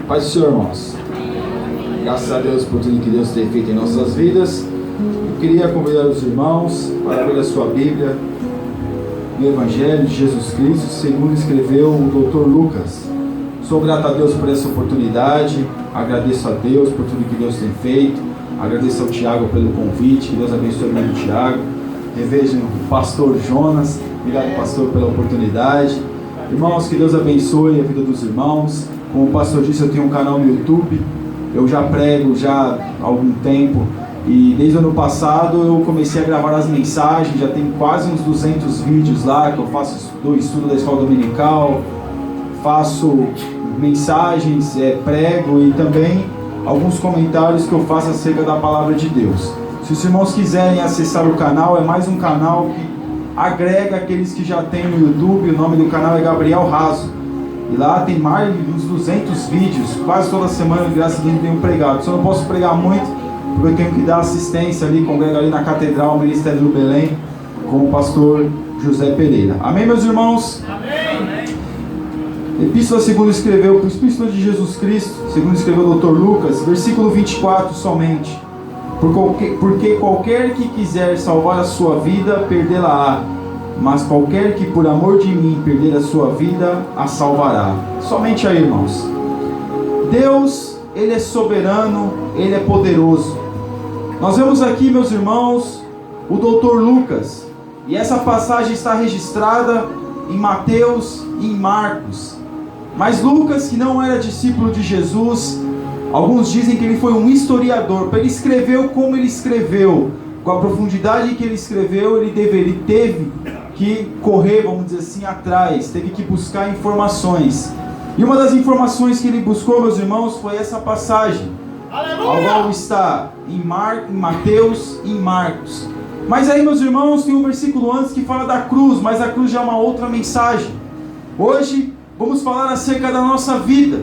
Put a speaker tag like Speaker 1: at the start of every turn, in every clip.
Speaker 1: Paz do Senhor, irmãos. Graças a Deus por tudo que Deus tem feito em nossas vidas. Eu queria convidar os irmãos para abrir a sua Bíblia no Evangelho de Jesus Cristo, segundo escreveu o Dr. Lucas. Sou grato a Deus por essa oportunidade, agradeço a Deus por tudo que Deus tem feito, agradeço ao Tiago pelo convite, que Deus abençoe o meu Tiago. Revejo o pastor Jonas, obrigado pastor pela oportunidade. Irmãos, que Deus abençoe a vida dos irmãos. Como o pastor disse, eu tenho um canal no YouTube, eu já prego já há algum tempo, e desde o ano passado eu comecei a gravar as mensagens, já tem quase uns 200 vídeos lá, que eu faço do estudo da escola dominical, faço mensagens, prego e também alguns comentários que eu faço acerca da palavra de Deus. Se os irmãos quiserem acessar o canal, é mais um canal que agrega aqueles que já tem no YouTube. O nome do canal é Gabriel Raso, e lá tem mais de uns 200 vídeos, quase toda semana, graças a Deus, eu tenho pregado. Só não posso pregar muito, porque eu tenho que dar assistência ali, congrego ali na Catedral, Ministério do Belém, com o pastor José Pereira. Amém, meus irmãos? Amém. Epístola segundo escreveu, Epístola de Jesus Cristo, segundo escreveu o Dr. Lucas, versículo 24 somente. Porque qualquer que quiser salvar a sua vida, perdê-la-á. Mas qualquer que por amor de mim perder a sua vida, a salvará. Somente aí, irmãos. Deus, Ele é soberano, Ele é poderoso. Nós vemos aqui, meus irmãos, o Dr. Lucas. E essa passagem está registrada em Mateus e em Marcos. Mas Lucas, que não era discípulo de Jesus, alguns dizem que ele foi um historiador. Ele escreveu como ele escreveu, com a profundidade que ele escreveu, ele teve que correr, vamos dizer assim, atrás, teve que buscar informações. E uma das informações que ele buscou, meus irmãos, foi essa passagem. Aleluia! Está em Mateus e em Marcos. Mas aí, meus irmãos, tem um versículo antes que fala da cruz, mas a cruz já é uma outra mensagem. Hoje vamos falar acerca da nossa vida,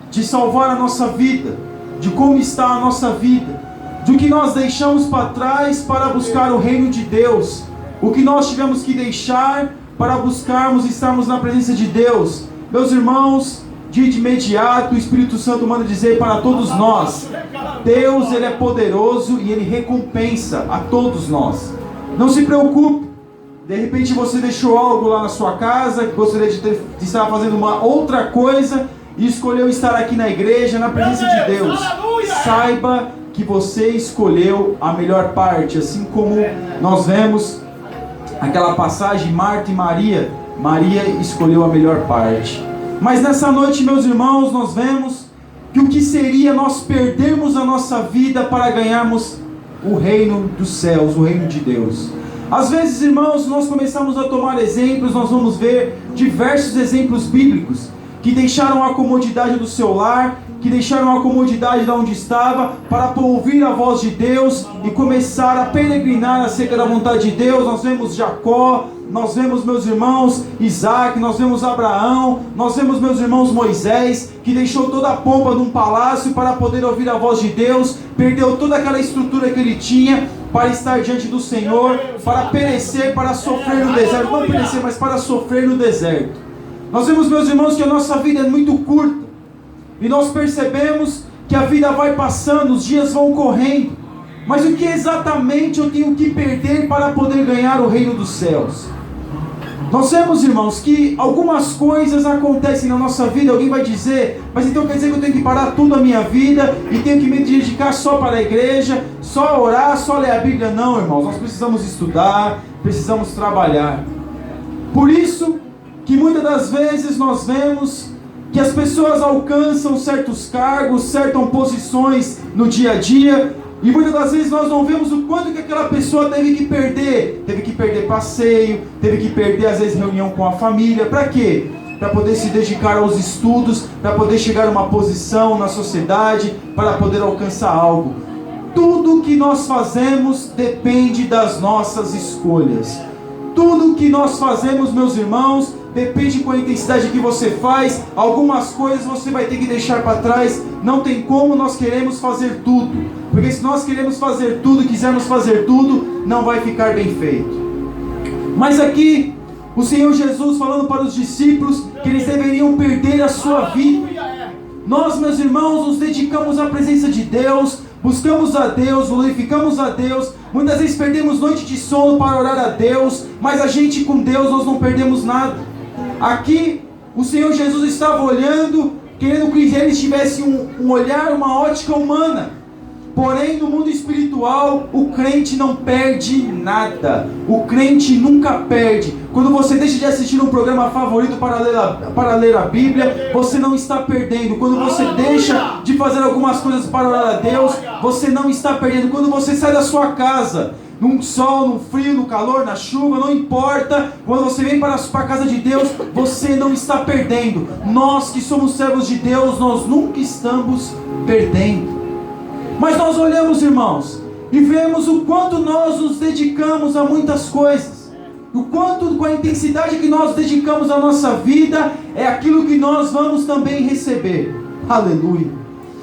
Speaker 1: de salvar a nossa vida, de como está a nossa vida, do que nós deixamos para trás para buscar o reino de Deus, o que nós tivemos que deixar para buscarmos estarmos na presença de Deus. Meus irmãos, de imediato o Espírito Santo manda dizer para todos nós: Deus, Ele é poderoso e Ele recompensa a todos nós. Não se preocupe, de repente você deixou algo lá na sua casa, que gostaria de estar fazendo uma outra coisa, e escolheu estar aqui na igreja, na presença de Deus. Saiba que você escolheu a melhor parte, assim como nós vemos aquela passagem, Marta e Maria. Maria escolheu a melhor parte. Mas nessa noite, meus irmãos, nós vemos que o que seria nós perdermos a nossa vida para ganharmos o reino dos céus, o reino de Deus. Às vezes, irmãos, nós começamos a tomar exemplos, nós vamos ver diversos exemplos bíblicos que deixaram a comodidade do seu lar, que deixaram a comodidade de onde estava, para ouvir a voz de Deus e começar a peregrinar acerca da vontade de Deus. Nós vemos Jacó, nós vemos, meus irmãos, Isaac, nós vemos Abraão, nós vemos, meus irmãos, Moisés, que deixou toda a pompa de um palácio para poder ouvir a voz de Deus, perdeu toda aquela estrutura que ele tinha para estar diante do Senhor, para perecer, para sofrer no deserto, não perecer, mas para sofrer no deserto. Nós vemos, meus irmãos, que a nossa vida é muito curta, e nós percebemos que a vida vai passando, os dias vão correndo, mas o que exatamente eu tenho que perder para poder ganhar o reino dos céus? Nós vemos, irmãos, que algumas coisas acontecem na nossa vida. Alguém vai dizer: mas então quer dizer que eu tenho que parar tudo a minha vida e tenho que me dedicar só para a igreja, só orar, só ler a Bíblia? Não, irmãos, nós precisamos estudar, precisamos trabalhar. Por isso que muitas das vezes nós vemos que as pessoas alcançam certos cargos, certas posições no dia a dia, e muitas das vezes nós não vemos o quanto que aquela pessoa teve que perder passeio, teve que perder às vezes reunião com a família. Para quê? Para poder se dedicar aos estudos, para poder chegar a uma posição na sociedade, para poder alcançar algo. Tudo que nós fazemos depende das nossas escolhas. Tudo que nós fazemos, meus irmãos, depende com a intensidade que você faz. Algumas coisas você vai ter que deixar para trás. Não tem como nós queremos fazer tudo, porque se nós queremos fazer tudo, quisermos fazer tudo, não vai ficar bem feito. Mas aqui o Senhor Jesus falando para os discípulos que eles deveriam perder a sua vida. Nós, meus irmãos, nos dedicamos à presença de Deus, buscamos a Deus, glorificamos a Deus. Muitas vezes perdemos noite de sono para orar a Deus, mas a gente com Deus nós não perdemos nada. Aqui o Senhor Jesus estava olhando, querendo que eles tivessem um olhar, uma ótica humana. Porém, no mundo espiritual, o crente não perde nada. O crente nunca perde. Quando você deixa de assistir um programa favorito para ler a Bíblia, você não está perdendo. Quando você deixa de fazer algumas coisas para orar a Deus, você não está perdendo. Quando você sai da sua casa, num sol, no frio, no calor, na chuva, não importa. Quando você vem para a casa de Deus, você não está perdendo. Nós que somos servos de Deus, nós nunca estamos perdendo. Mas nós olhamos, irmãos, e vemos o quanto nós nos dedicamos a muitas coisas. O quanto, com a intensidade que nós dedicamos à nossa vida, é aquilo que nós vamos também receber. Aleluia.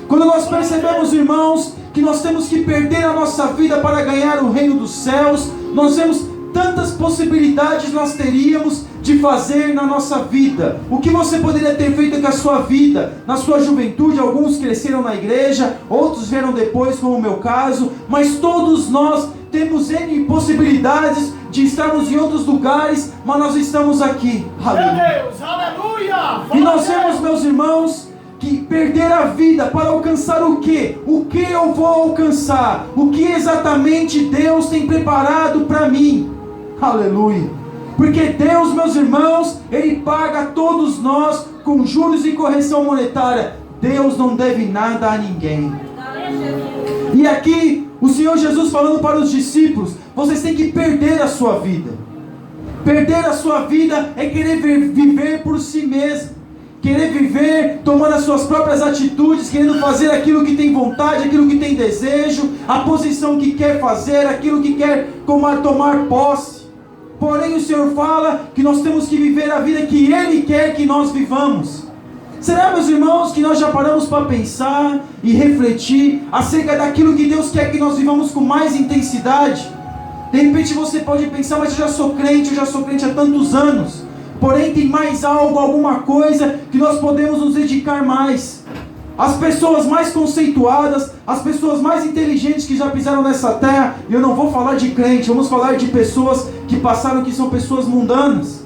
Speaker 1: Quando nós percebemos, irmãos, que nós temos que perder a nossa vida para ganhar o reino dos céus, nós vemos tantas possibilidades nós teríamos de fazer na nossa vida. O que você poderia ter feito com a sua vida, na sua juventude? Alguns cresceram na igreja, outros vieram depois, como o meu caso, mas todos nós temos N possibilidades de estarmos em outros lugares, mas nós estamos aqui. Aleluia. Deus, aleluia. E nós vemos, meus irmãos, que perder a vida para alcançar o quê? O que eu vou alcançar? O que exatamente Deus tem preparado para mim? Aleluia. Porque Deus, meus irmãos, Ele paga a todos nós com juros e correção monetária. Deus não deve nada a ninguém. E aqui o Senhor Jesus falando para os discípulos: vocês têm que perder a sua vida. Perder a sua vida é querer viver por si mesmo. Querer viver tomando as suas próprias atitudes, querendo fazer aquilo que tem vontade, aquilo que tem desejo, a posição que quer fazer, aquilo que quer tomar posse. Porém o Senhor fala que nós temos que viver a vida que Ele quer que nós vivamos. Será, meus irmãos, que nós já paramos para pensar e refletir acerca daquilo que Deus quer que nós vivamos com mais intensidade? De repente você pode pensar: mas eu já sou crente há tantos anos. Porém tem mais algo, alguma coisa que nós podemos nos dedicar mais. As pessoas mais conceituadas, as pessoas mais inteligentes que já pisaram nessa terra, e eu não vou falar de crente, vamos falar de pessoas que passaram, que são pessoas mundanas,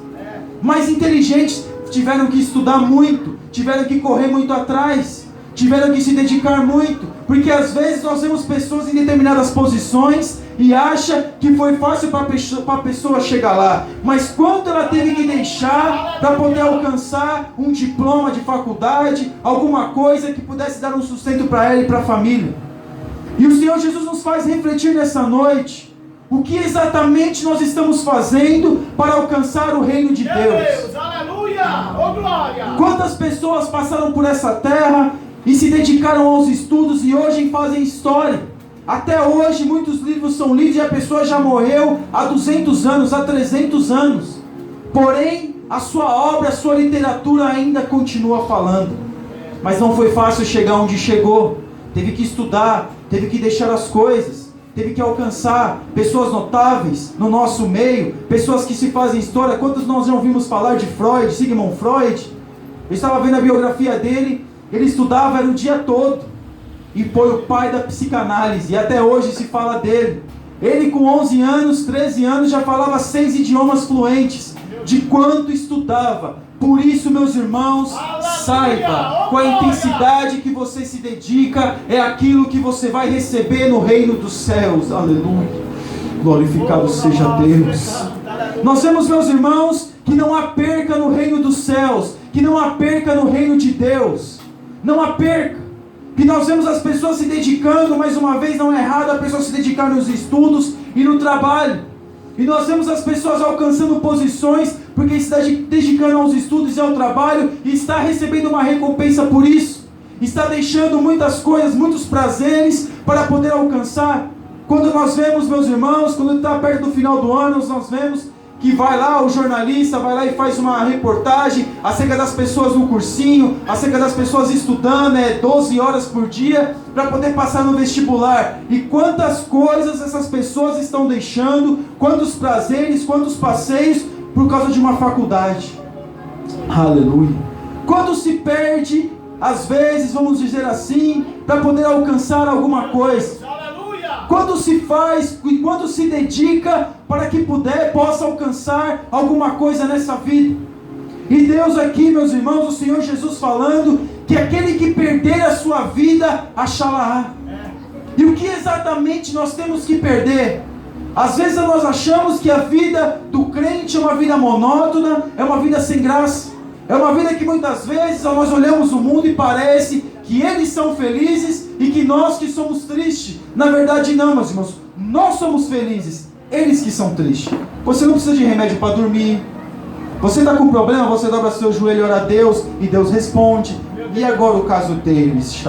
Speaker 1: mais inteligentes, tiveram que estudar muito, tiveram que correr muito atrás, tiveram que se dedicar muito, porque às vezes nós vemos pessoas em determinadas posições e acha que foi fácil para a pessoa chegar lá, mas quanto ela teve que deixar para poder alcançar um diploma de faculdade, alguma coisa que pudesse dar um sustento para ela e para a família. E o Senhor Jesus nos faz refletir nessa noite: o que exatamente nós estamos fazendo para alcançar o reino de Deus? Aleluia! Oh, glória! Quantas pessoas passaram por essa terra e se dedicaram aos estudos e hoje fazem história? Até hoje muitos livros são lidos e a pessoa já morreu há 200 anos, há 300 anos. Porém, a sua obra, a sua literatura ainda continua falando. Mas não foi fácil chegar onde chegou. Teve que estudar, teve que deixar as coisas, teve que alcançar pessoas notáveis no nosso meio, pessoas que se fazem história. Quantos nós já ouvimos falar de Freud, Sigmund Freud? Eu estava vendo a biografia dele, ele estudava, era o dia todo. E foi o pai da psicanálise, e até hoje se fala dele. Ele com 11 anos, 13 anos, já falava 6 idiomas fluentes, de quanto estudava. Por isso, meus irmãos, saiba, com a intensidade que você se dedica, é aquilo que você vai receber no reino dos céus. Aleluia. Glorificado seja Deus. Nós vemos, meus irmãos, que não há perca no reino dos céus, que não há perca no reino de Deus. Não há perca. E nós vemos as pessoas se dedicando, mais uma vez, não é errado a pessoa se dedicar nos estudos e no trabalho. E nós vemos as pessoas alcançando posições porque está dedicando aos estudos e ao trabalho e está recebendo uma recompensa por isso. Está deixando muitas coisas, muitos prazeres para poder alcançar. Quando nós vemos, meus irmãos, quando está perto do final do ano, nós vemos que vai lá, o jornalista vai lá e faz uma reportagem acerca das pessoas no cursinho, acerca das pessoas estudando 12 horas por dia para poder passar no vestibular. E quantas coisas essas pessoas estão deixando, quantos prazeres, quantos passeios por causa de uma faculdade. Aleluia. Quando se perde às vezes, vamos dizer assim, para poder alcançar alguma coisa. Quando se faz e quando se dedica para que possa alcançar alguma coisa nessa vida. E Deus aqui, meus irmãos, o Senhor Jesus falando que aquele que perder a sua vida, achá-la. E o que exatamente nós temos que perder? Às vezes nós achamos que a vida do crente é uma vida monótona, é uma vida sem graça. É uma vida que muitas vezes nós olhamos o mundo e parece que eles são felizes e que nós que somos tristes. Na verdade não, meus irmãos. Nós somos felizes, eles que são tristes. Você não precisa de remédio para dormir. Você está com problema, você dobra seu joelho e ora a Deus e Deus responde. E agora o caso deles.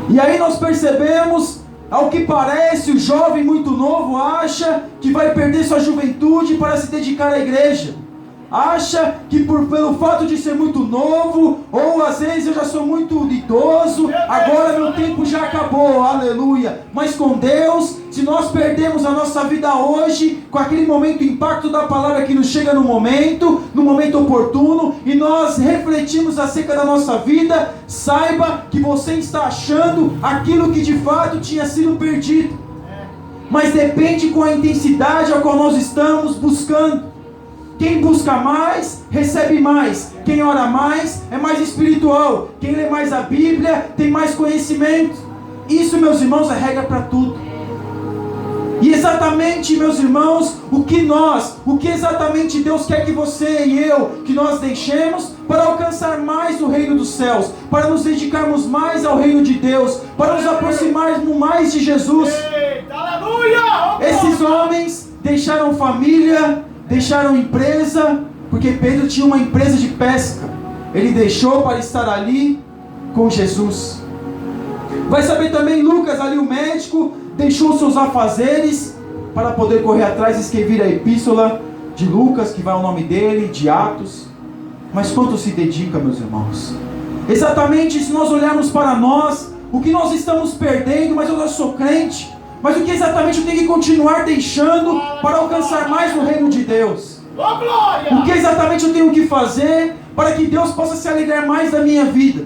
Speaker 1: E aí nós percebemos, ao que parece, o jovem muito novo acha que vai perder sua juventude para se dedicar à igreja. Acha que pelo fato de ser muito novo, ou às vezes eu já sou muito idoso, agora meu tempo já acabou, aleluia. Mas com Deus, se nós perdemos a nossa vida hoje, com aquele momento, impacto da palavra que nos chega no momento oportuno, e nós refletimos acerca da nossa vida, saiba que você está achando aquilo que de fato tinha sido perdido. Mas depende com a intensidade a qual nós estamos buscando. Quem busca mais, recebe mais. Quem ora mais, é mais espiritual. Quem lê mais a Bíblia, tem mais conhecimento. Isso, meus irmãos, é regra para tudo. E exatamente, meus irmãos, o que exatamente Deus quer que você e eu, que nós deixemos para alcançar mais o reino dos céus, para nos dedicarmos mais ao reino de Deus, para nos aproximarmos mais de Jesus. Esses homens deixaram família, deixaram empresa, porque Pedro tinha uma empresa de pesca. Ele deixou para estar ali com Jesus. Vai saber também Lucas, ali o médico, deixou seus afazeres para poder correr atrás e escrever a epístola de Lucas, que vai o nome dele, de Atos. Mas quanto se dedica, meus irmãos? Exatamente, se nós olharmos para nós, o que nós estamos perdendo, mas eu sou crente, mas o que exatamente eu tenho que continuar deixando para alcançar mais o reino de Deus? O que exatamente eu tenho que fazer para que Deus possa se alegrar mais da minha vida?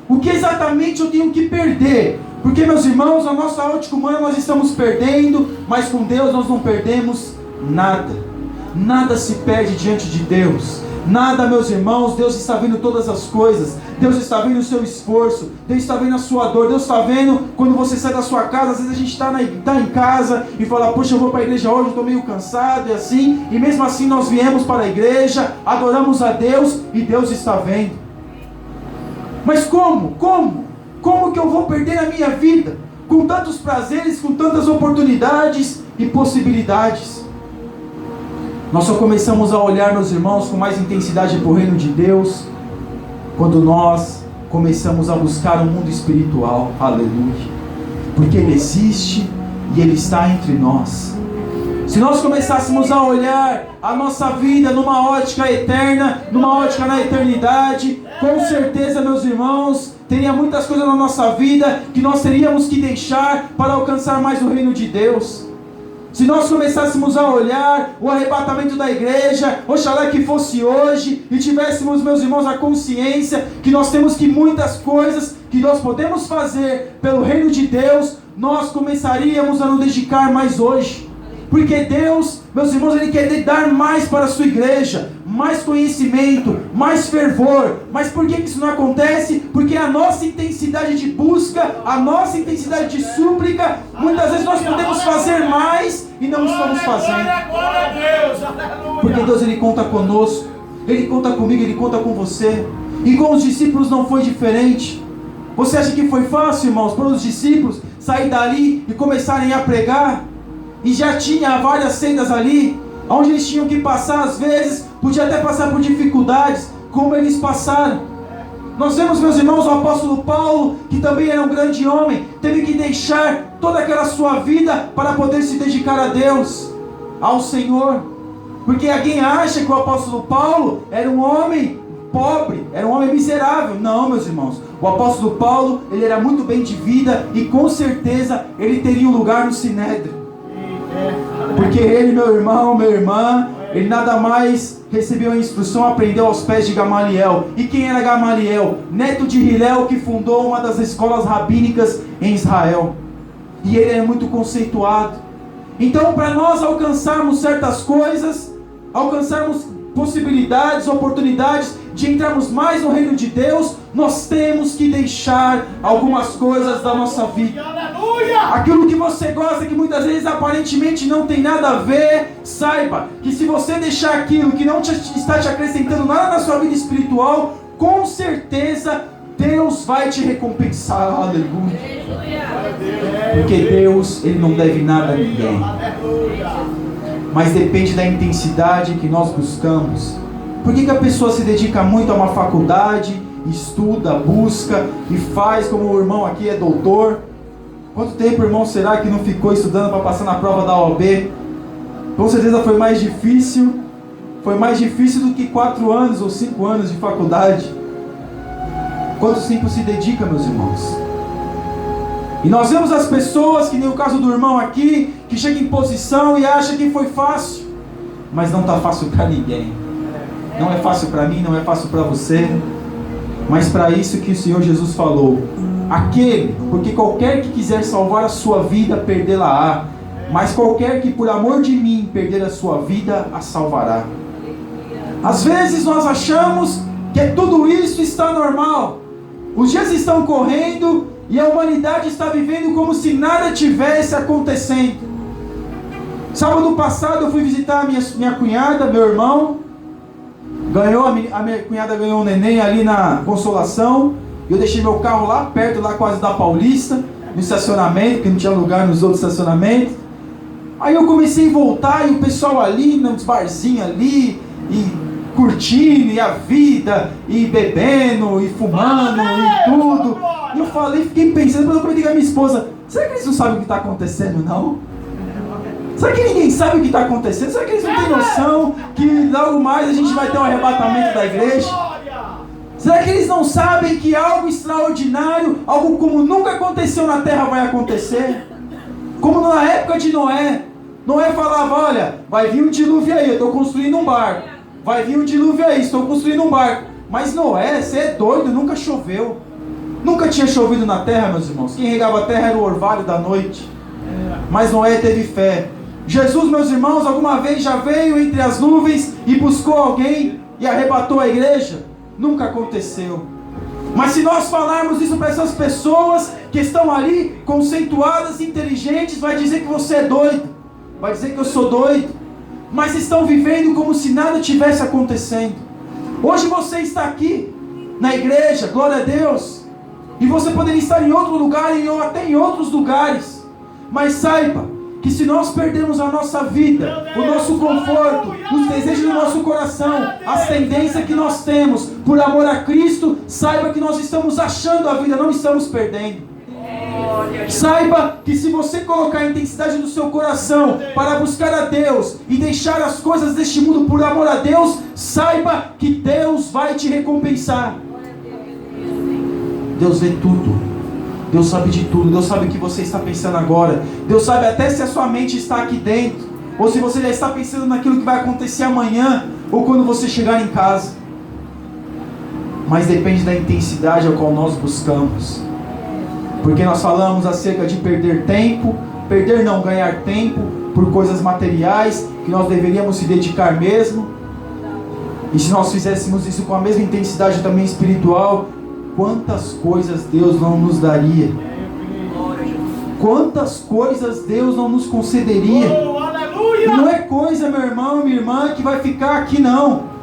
Speaker 1: O que exatamente eu tenho que perder? Porque, meus irmãos, a nossa ótica humana nós estamos perdendo, mas com Deus nós não perdemos nada. Nada se perde diante de Deus. Nada, meus irmãos. Deus está vendo todas as coisas. Deus está vendo o seu esforço. Deus está vendo a sua dor. Deus está vendo quando você sai da sua casa. Às vezes a gente está em casa e fala: poxa, eu vou para a igreja hoje, eu estou meio cansado e assim. E mesmo assim nós viemos para a igreja, adoramos a Deus e Deus está vendo. Mas como? Como que eu vou perder a minha vida? Com tantos prazeres, com tantas oportunidades e possibilidades. Nós só começamos a olhar, meus irmãos, com mais intensidade para o reino de Deus, quando nós começamos a buscar o mundo espiritual, aleluia, porque Ele existe e Ele está entre nós. Se nós começássemos a olhar a nossa vida numa ótica eterna, numa ótica na eternidade, com certeza, meus irmãos, teria muitas coisas na nossa vida que nós teríamos que deixar para alcançar mais o reino de Deus. Se nós começássemos a olhar o arrebatamento da igreja, oxalá que fosse hoje, e tivéssemos, meus irmãos, a consciência que nós temos que muitas coisas que nós podemos fazer pelo reino de Deus, nós começaríamos a nos dedicar mais hoje. Porque Deus, meus irmãos, Ele quer dar mais para a sua igreja, mais conhecimento, mais fervor. Mas por que isso não acontece? Porque a nossa intensidade de busca, a nossa intensidade de súplica, muitas vezes nós podemos fazer mais e não estamos fazendo. Porque Deus, Ele conta conosco, Ele conta comigo, Ele conta com você. E com os discípulos não foi diferente. Você acha que foi fácil, irmãos, para os discípulos sair dali e começarem a pregar? E já tinha várias sendas ali, onde eles tinham que passar, às vezes, podia até passar por dificuldades, como eles passaram. Nós vemos, meus irmãos, o apóstolo Paulo, que também era um grande homem, teve que deixar toda aquela sua vida para poder se dedicar a Deus, ao Senhor. Porque alguém acha que o apóstolo Paulo era um homem pobre, era um homem miserável. Não, meus irmãos, o apóstolo Paulo, ele era muito bem de vida e com certeza ele teria um lugar no Sinédrio. Porque ele, meu irmão, minha irmã, Ele nada mais recebeu a instrução, aprendeu aos pés de Gamaliel. E quem era Gamaliel? Neto de Hilel, que fundou uma das escolas rabínicas em Israel. E ele é muito conceituado. Então, para nós alcançarmos certas coisas, alcançarmos possibilidades, oportunidades de entrarmos mais no reino de Deus, nós temos que deixar algumas coisas da nossa vida. Aquilo que você gosta, que muitas vezes aparentemente não tem nada a ver, saiba que se você deixar aquilo que não está te acrescentando nada na sua vida espiritual, com certeza Deus vai te recompensar. Aleluia. Porque Deus, Ele não deve nada a ninguém. Mas depende da intensidade que nós buscamos. Por que a pessoa se dedica muito a uma faculdade, estuda, busca e faz, como o irmão aqui é doutor? Quanto tempo, irmão, será que não ficou estudando para passar na prova da OAB? Com certeza foi mais difícil. Foi mais difícil do que 4 anos ou 5 anos de faculdade. Quanto tempo se dedica, meus irmãos? E nós vemos as pessoas, que nem o caso do irmão aqui, que chega em posição e acha que foi fácil. Mas não está fácil para ninguém. Não é fácil para mim, não é fácil para você. Mas para isso que o Senhor Jesus falou. Porque qualquer que quiser salvar a sua vida, perdê-la-á. Mas qualquer que por amor de mim perder a sua vida, a salvará. Às vezes nós achamos que tudo isso está normal. Os dias estão correndo e a humanidade está vivendo como se nada tivesse acontecendo. Sábado passado eu fui visitar a minha cunhada, meu irmão. A minha cunhada ganhou um neném ali na Consolação. Eu deixei meu carro lá perto, lá quase da Paulista, no estacionamento, porque não tinha lugar nos outros estacionamentos. Aí eu comecei a voltar e o pessoal ali, nos barzinhos ali, e curtindo, e a vida, e bebendo, e fumando, e tudo. E eu fiquei pensando, depois eu comentei com a minha esposa, será que eles não sabem o que está acontecendo, não? Será que ninguém sabe o que está acontecendo? Será que eles não têm noção que logo mais a gente vai ter um arrebatamento da igreja? Será que eles não sabem que algo extraordinário, algo como nunca aconteceu na terra vai acontecer? Como na época de Noé. Noé falava, olha, vai vir um dilúvio aí, eu estou construindo um barco. Vai vir um dilúvio aí, estou construindo um barco. Mas Noé, você é doido, nunca choveu. Nunca tinha chovido na terra, meus irmãos. Quem regava a terra era o orvalho da noite. Mas Noé teve fé. Jesus, meus irmãos, alguma vez já veio entre as nuvens e buscou alguém e arrebatou a igreja? Nunca aconteceu. Mas se nós falarmos isso para essas pessoas que estão ali, conceituadas, inteligentes, vai dizer que você é doido. Vai dizer que eu sou doido. Mas estão vivendo como se nada tivesse acontecendo. Hoje você está aqui, na igreja, glória a Deus. E você poderia estar em outro lugar, ou até em outros lugares. Mas saiba, que se nós perdermos a nossa vida, o nosso conforto, os desejos do nosso coração, as tendências que nós temos, por amor a Cristo, saiba que nós estamos achando a vida, não estamos perdendo. Saiba que se você colocar a intensidade do seu coração para buscar a Deus e deixar as coisas deste mundo por amor a Deus, saiba que Deus vai te recompensar. Deus vê tudo. Deus sabe de tudo, Deus sabe o que você está pensando agora. Deus sabe até se a sua mente está aqui dentro, ou se você já está pensando naquilo que vai acontecer amanhã, ou quando você chegar em casa. Mas depende da intensidade ao qual nós buscamos. Porque nós falamos acerca de perder tempo, ganhar tempo por coisas materiais, que nós deveríamos se dedicar mesmo. E se nós fizéssemos isso com a mesma intensidade também espiritual, quantas coisas Deus não nos daria? Quantas coisas Deus não nos concederia? E não é coisa, meu irmão, minha irmã, que vai ficar aqui, não.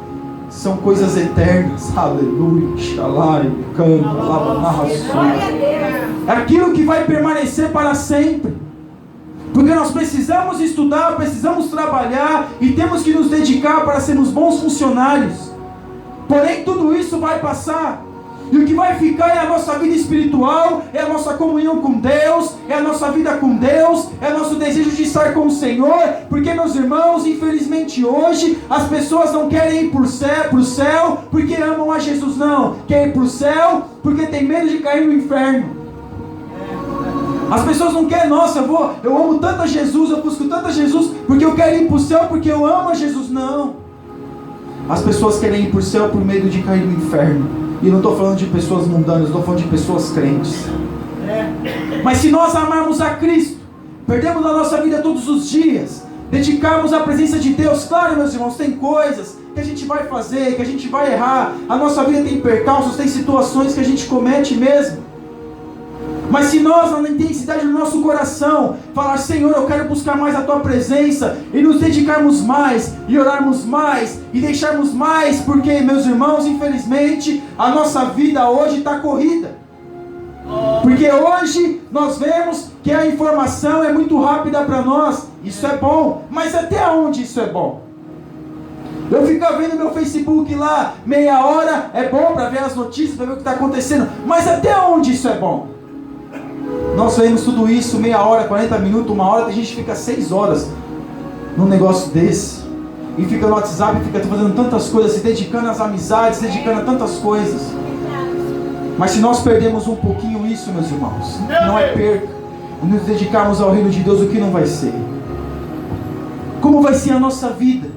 Speaker 1: São coisas eternas. Aleluia. É aquilo que vai permanecer para sempre. Porque nós precisamos estudar, precisamos trabalhar e temos que nos dedicar para sermos bons funcionários. Porém, tudo isso vai passar. E o que vai ficar é a nossa vida espiritual, é a nossa comunhão com Deus, é a nossa vida com Deus, é o nosso desejo de estar com o Senhor. Porque, meus irmãos, infelizmente hoje as pessoas não querem ir para o céu porque amam a Jesus, não. Querem ir para o céu porque tem medo de cair no inferno. As pessoas não querem, nossa, eu amo tanto a Jesus, eu busco tanto a Jesus, porque eu quero ir para o céu, porque eu amo a Jesus. Não. As pessoas querem ir para o céu por medo de cair no inferno. E não estou falando de pessoas mundanas, estou falando de pessoas crentes. Mas se nós amarmos a Cristo, perdemos a nossa vida todos os dias, dedicarmos à presença de Deus, claro, meus irmãos, tem coisas que a gente vai fazer, que a gente vai errar, a nossa vida tem percalços, tem situações que a gente comete mesmo. Mas se nós, na intensidade do nosso coração, falar, Senhor, eu quero buscar mais a Tua presença, e nos dedicarmos mais, e orarmos mais, e deixarmos mais, porque, meus irmãos, infelizmente, a nossa vida hoje está corrida. Porque hoje nós vemos que a informação é muito rápida para nós. Isso é bom, mas até onde isso é bom? Eu fico vendo meu Facebook lá, meia hora, é bom para ver as notícias, para ver o que está acontecendo, mas até onde isso é bom? Nós vemos tudo isso, meia hora, 40 minutos, uma hora, a gente fica 6 horas num negócio desse, e fica no WhatsApp, fica fazendo tantas coisas, se dedicando às amizades, se dedicando a tantas coisas. Mas se nós perdemos um pouquinho isso, meus irmãos, não é perca, e nos dedicarmos ao reino de Deus, o que não vai ser? Como vai ser a nossa vida?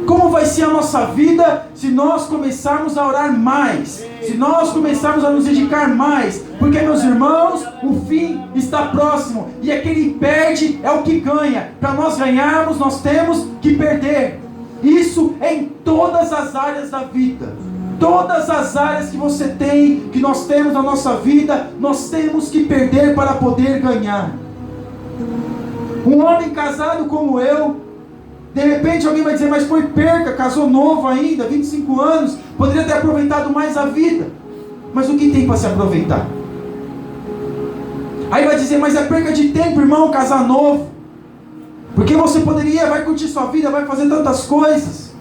Speaker 1: Como vai ser a nossa vida se nós começarmos a orar mais? Se nós começarmos a nos dedicar mais? Porque, meus irmãos, o fim está próximo. E aquele que perde é o que ganha. Para nós ganharmos, nós temos que perder. Isso é em todas as áreas da vida. Todas as áreas que você tem, que nós temos na nossa vida, nós temos que perder para poder ganhar. Um homem casado como eu, de repente alguém vai dizer, mas foi perca, casou novo ainda, 25 anos, poderia ter aproveitado mais a vida. Mas o que tem para se aproveitar? Aí vai dizer, mas é perca de tempo, irmão, casar novo. Porque você poderia, vai curtir sua vida, vai fazer tantas coisas.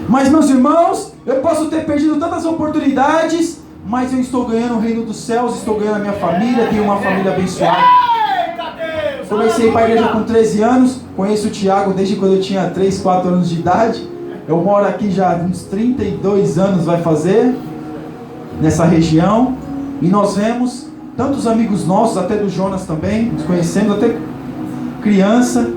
Speaker 1: Mas, meus irmãos, eu posso ter perdido tantas oportunidades, mas eu estou ganhando o reino dos céus, estou ganhando a minha família, tenho uma família abençoada. Comecei para a igreja com 13 anos, conheço o Tiago desde quando eu tinha 3, 4 anos de idade. Eu moro aqui já há uns 32 anos, vai fazer, nessa região. E nós vemos tantos amigos nossos, até do Jonas também, nos conhecemos, até criança.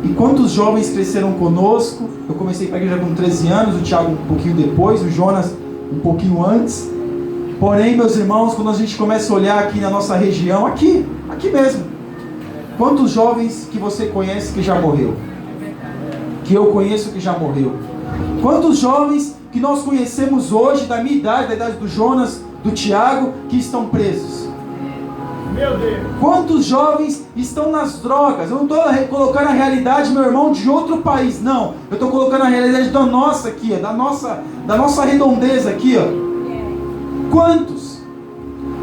Speaker 1: E quantos jovens cresceram conosco. Eu comecei para a igreja com 13 anos, o Tiago um pouquinho depois, o Jonas um pouquinho antes. Porém, meus irmãos, quando a gente começa a olhar aqui na nossa região, aqui mesmo, quantos jovens que você conhece que já morreu? Que eu conheço que já morreu? Quantos jovens que nós conhecemos hoje, da minha idade, da idade do Jonas, do Tiago, que estão presos? Meu Deus! Quantos jovens estão nas drogas? Eu não estou colocando a realidade, meu irmão, de outro país, não. Eu estou colocando a realidade da nossa aqui, da nossa redondeza aqui, ó. Quantos?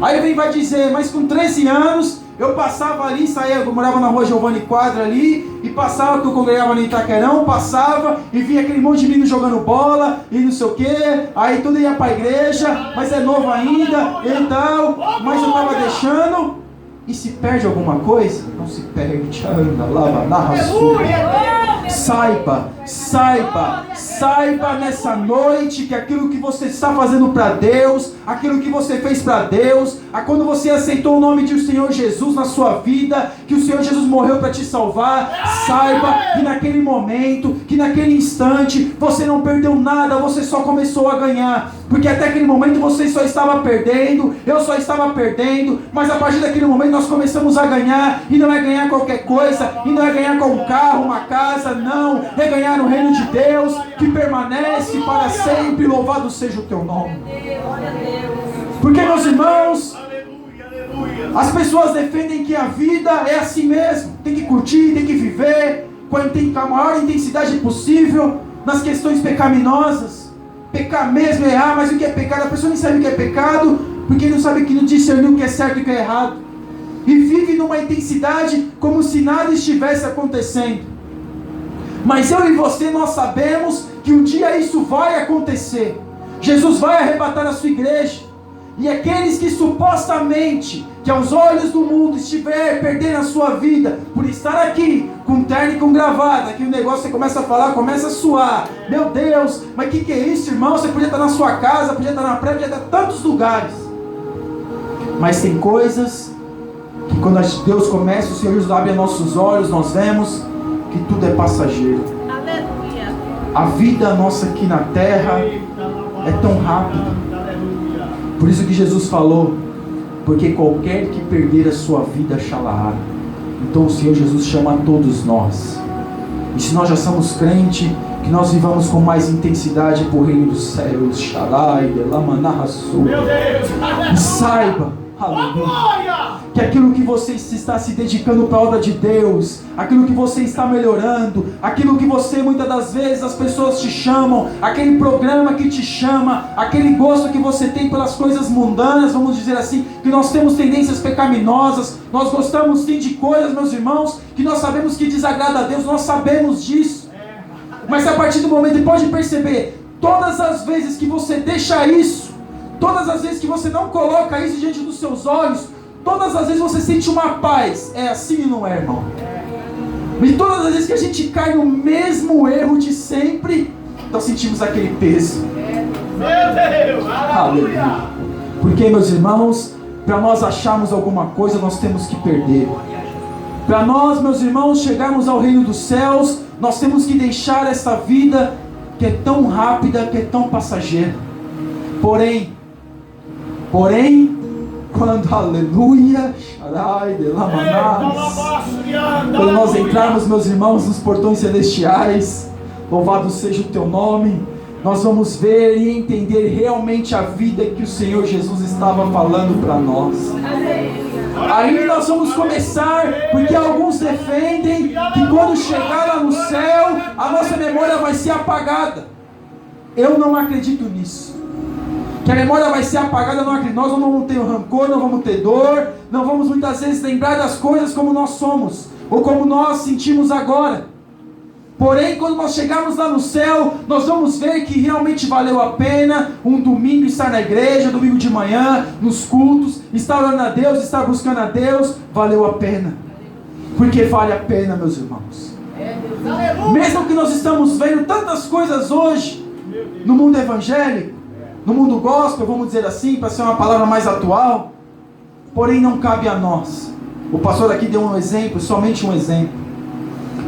Speaker 1: Aí vai dizer, mas com 13 anos, eu passava ali, saía, eu morava na rua Giovanni Quadra ali, e passava, que eu congregava no Itaquerão, passava, e via aquele monte de menino jogando bola, e não sei o que, aí tudo ia para a igreja, mas é novo ainda, e tal, mas eu estava deixando. E se perde alguma coisa? Não se perde. Anda, lava, narra sua. Saiba nessa noite que aquilo que você está fazendo para Deus, aquilo que você fez para Deus, quando você aceitou o nome do Senhor Jesus na sua vida, que o Senhor Jesus morreu para te salvar, saiba que naquele momento, que naquele instante, você não perdeu nada, você só começou a ganhar. Porque até aquele momento você só estava perdendo, eu só estava perdendo, mas a partir daquele momento nós começamos a ganhar, e não é ganhar qualquer coisa, e não é ganhar com um carro, uma casa, não, é ganhar no reino de Deus, que permanece para sempre, louvado seja o teu nome. Porque, meus irmãos, as pessoas defendem que a vida é assim mesmo, tem que curtir, tem que viver, com a maior intensidade possível, nas questões pecaminosas. Pecar mesmo, errar, mas o que é pecado? A pessoa nem sabe o que é pecado, porque não sabe que não discernir o que é certo e o que é errado. E vive numa intensidade como se nada estivesse acontecendo. Mas eu e você, nós sabemos que um dia isso vai acontecer. Jesus vai arrebatar a sua igreja. E aqueles que supostamente, que aos olhos do mundo estiver perdendo a sua vida, por estar aqui, com terno e com gravata, que o negócio você começa a falar, começa a suar. Meu Deus, mas que é isso, irmão? Você podia estar na sua casa, podia estar na praia, podia estar em tantos lugares. Mas tem coisas Que quando Deus começa, o Senhor Jesus abre nossos olhos, nós vemos que tudo é passageiro.
Speaker 2: Aleluia.
Speaker 1: A vida nossa aqui na terra é tão rápida. Por isso que Jesus falou, porque qualquer que perder a sua vida achará. Então o Senhor Jesus chama a todos nós. E se nós já somos crentes, que nós vivamos com mais intensidade para o reino dos céus. Shaddai, Delamanahassu.
Speaker 3: Meu Deus!
Speaker 1: E saiba, aleluia, que aquilo que você está se dedicando para a obra de Deus, aquilo que você está melhorando, aquilo que você muitas das vezes as pessoas te chamam, aquele programa que te chama, aquele gosto que você tem pelas coisas mundanas, vamos dizer assim, que nós temos tendências pecaminosas, nós gostamos sim de coisas, meus irmãos, que nós sabemos que desagrada a Deus, nós sabemos disso. Mas a partir do momento, pode perceber, todas as vezes que você deixa isso, todas as vezes que você não coloca isso diante dos seus olhos, todas as vezes você sente uma paz. É assim e não é, irmão? E todas as vezes que a gente cai no mesmo erro de sempre, nós sentimos aquele peso.
Speaker 3: Meu Deus! Aleluia!
Speaker 1: Porque, meus irmãos, para nós acharmos alguma coisa, nós temos que perder. Para nós, meus irmãos, chegarmos ao reino dos céus, nós temos que deixar essa vida que é tão rápida, que é tão passageira. Porém, quando, aleluia, quando nós entrarmos, meus irmãos, nos portões celestiais, louvado seja o teu nome, nós vamos ver e entender realmente a vida que o Senhor Jesus estava falando para nós. Aí nós vamos começar, porque alguns defendem que quando chegar lá no céu, a nossa memória vai ser apagada. Eu não acredito nisso. Que a memória vai ser apagada, eu não acredito. Nós não vamos ter rancor, não vamos ter dor, não vamos muitas vezes lembrar das coisas como nós somos, ou como nós sentimos agora. Porém, quando nós chegarmos lá no céu, nós vamos ver que realmente valeu a pena um domingo estar na igreja, domingo de manhã, nos cultos, estar orando a Deus, estar buscando a Deus, valeu a pena. Porque vale a pena, meus irmãos. Mesmo que nós estamos vendo tantas coisas hoje, no mundo evangélico, no mundo gospel, vamos dizer assim, para ser uma palavra mais atual, porém não cabe a nós. O pastor aqui deu um exemplo, somente um exemplo.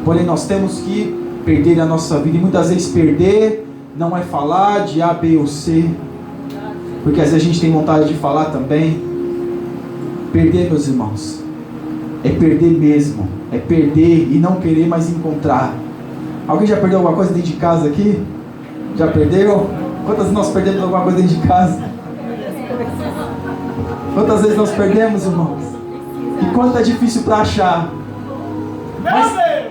Speaker 1: Porém nós temos que perder a nossa vida. E muitas vezes perder não é falar de A, B ou C. Porque às vezes a gente tem vontade de falar também. Perder, meus irmãos, é perder mesmo. É perder e não querer mais encontrar. Alguém já perdeu alguma coisa dentro de casa aqui? Já perdeu? Quantas vezes nós perdemos alguma coisa dentro de casa? Quantas vezes nós perdemos, irmãos? E quanto é difícil para achar.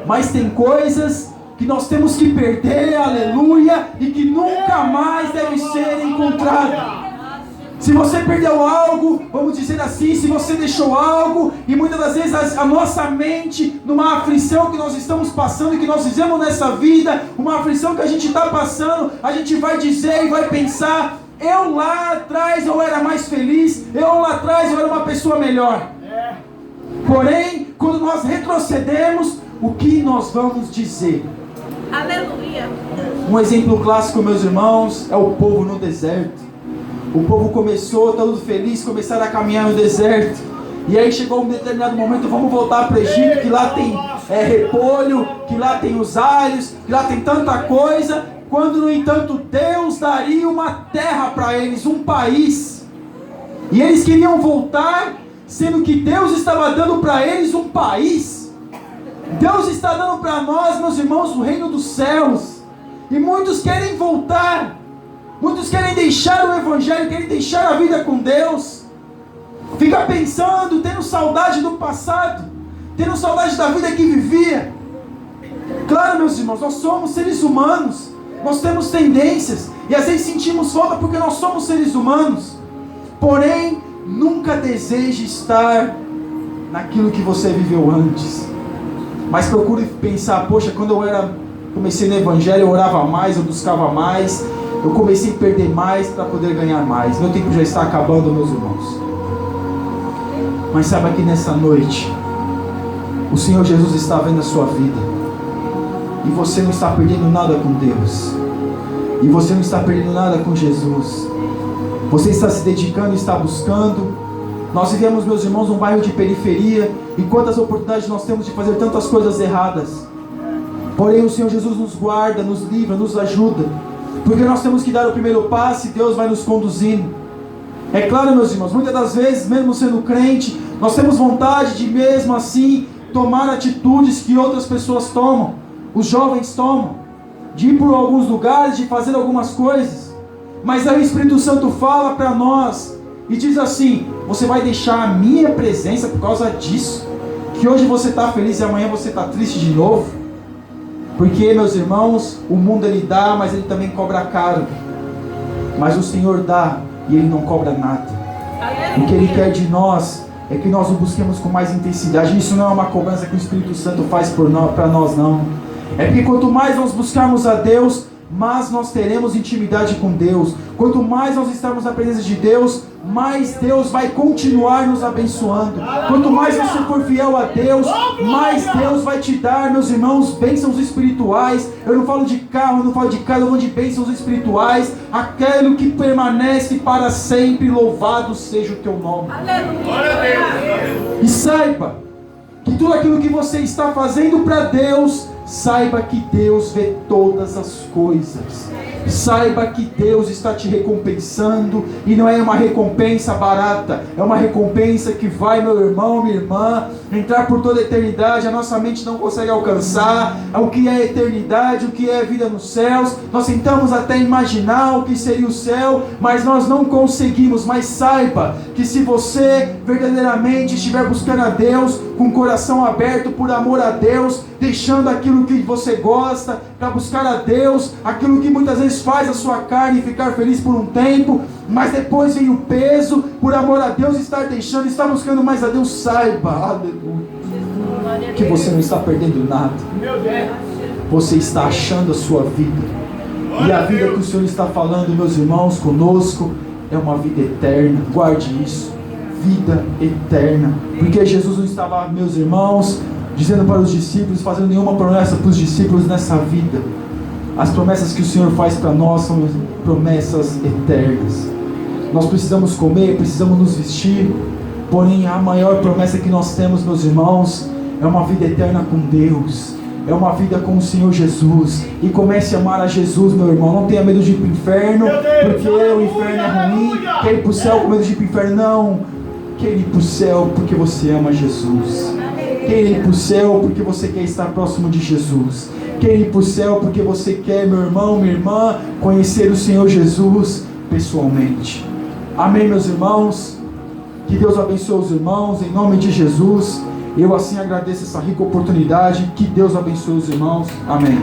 Speaker 1: Mas tem coisas que nós temos que perder, aleluia, e que nunca mais deve ser encontrado. Se você perdeu algo, vamos dizer assim, se você deixou algo, e muitas das vezes a nossa mente, numa aflição que nós estamos passando, e que nós fizemos nessa vida, uma aflição que a gente está passando, a gente vai dizer e vai pensar, eu lá atrás eu era mais feliz, eu lá atrás eu era uma pessoa melhor. Porém, quando nós retrocedemos, o que nós vamos dizer?
Speaker 2: Aleluia.
Speaker 1: Um exemplo clássico, meus irmãos, é o povo no deserto. O povo começou, todo feliz, começaram a caminhar no deserto. E aí chegou um determinado momento, vamos voltar para o Egito, que lá tem repolho, que lá tem os alhos, que lá tem tanta coisa. Quando, no entanto, Deus daria uma terra para eles, um país. E eles queriam voltar, sendo que Deus estava dando para eles um país. Deus está dando para nós, meus irmãos, o reino dos céus. E muitos querem voltar. Muitos querem deixar o evangelho, querem deixar a vida com Deus. Fica pensando, tendo saudade do passado, tendo saudade da vida que vivia. Claro, meus irmãos, nós somos seres humanos. Nós temos tendências. E às vezes sentimos falta porque nós somos seres humanos. Porém, nunca deseje estar naquilo que você viveu antes. Mas procure pensar, poxa, quando eu comecei no evangelho, eu orava mais, eu buscava mais, eu comecei a perder mais para poder ganhar mais. Meu tempo já está acabando, meus irmãos. Mas saiba que nessa noite, o Senhor Jesus está vendo a sua vida. E você não está perdendo nada com Deus. E você não está perdendo nada com Jesus. Você está se dedicando, está buscando. Nós vivemos, meus irmãos, num bairro de periferia, e quantas oportunidades nós temos de fazer tantas coisas erradas. Porém o Senhor Jesus nos guarda, nos livra, nos ajuda, porque nós temos que dar o primeiro passo e Deus vai nos conduzindo. É claro, meus irmãos, muitas das vezes, mesmo sendo crente, nós temos vontade de mesmo assim tomar atitudes que outras pessoas tomam, os jovens tomam, de ir por alguns lugares, de fazer algumas coisas. Mas aí o Espírito Santo fala para nós e diz assim: você vai deixar a minha presença por causa disso, que hoje você está feliz e amanhã você está triste de novo? Porque, meus irmãos, o mundo ele dá, mas ele também cobra caro. Mas o Senhor dá e ele não cobra nada. O que ele quer de nós é que nós o busquemos com mais intensidade. Isso não é uma cobrança que o Espírito Santo faz para nós, não. É porque quanto mais nós buscarmos a Deus, mais nós teremos intimidade com Deus. Quanto mais nós estarmos na presença de Deus, mais Deus vai continuar nos abençoando. Quanto mais você for fiel a Deus, mais Deus vai te dar, meus irmãos, bênçãos espirituais. Eu não falo de carro, eu não falo de casa, eu falo de bênçãos espirituais. Aquele que permanece para sempre, louvado seja o teu nome. Aleluia. E saiba que tudo aquilo que você está fazendo para Deus, saiba que Deus vê todas as coisas. Saiba que Deus está te recompensando, e não é uma recompensa barata, é uma recompensa que vai, meu irmão, minha irmã, entrar por toda a eternidade. A nossa mente não consegue alcançar o que é eternidade, o que é vida nos céus. Nós tentamos até imaginar o que seria o céu, mas nós não conseguimos. Mas saiba que se você verdadeiramente estiver buscando a Deus, com o coração aberto por amor a Deus, deixando aquilo que você gosta para buscar a Deus, aquilo que muitas vezes faz a sua carne ficar feliz por um tempo, mas depois vem o peso, por amor a Deus, estar deixando, estar buscando mais a Deus. Saiba, aleluia, que você não está perdendo nada, você está achando a sua vida, e a vida que o Senhor está falando, meus irmãos, conosco, é uma vida eterna. Guarde isso, vida eterna, porque Jesus não estava, meus irmãos, dizendo para os discípulos, fazendo nenhuma promessa para os discípulos nessa vida. As promessas que o Senhor faz para nós são promessas eternas. Nós precisamos comer, precisamos nos vestir, porém a maior promessa que nós temos, meus irmãos, é uma vida eterna com Deus, é uma vida com o Senhor Jesus. E comece a amar a Jesus, meu irmão. Não tenha medo de ir para o inferno, porque o inferno é ruim. Quer ir para o céu com medo de ir para o inferno? Não. Quer ir para o céu porque você ama Jesus. Quer ir para o céu porque você quer estar próximo de Jesus. Quer ir para o céu porque você quer, meu irmão, minha irmã, conhecer o Senhor Jesus pessoalmente. Amém, meus irmãos? Que Deus abençoe os irmãos, em nome de Jesus. Eu assim agradeço essa rica oportunidade. Que Deus abençoe os irmãos. Amém.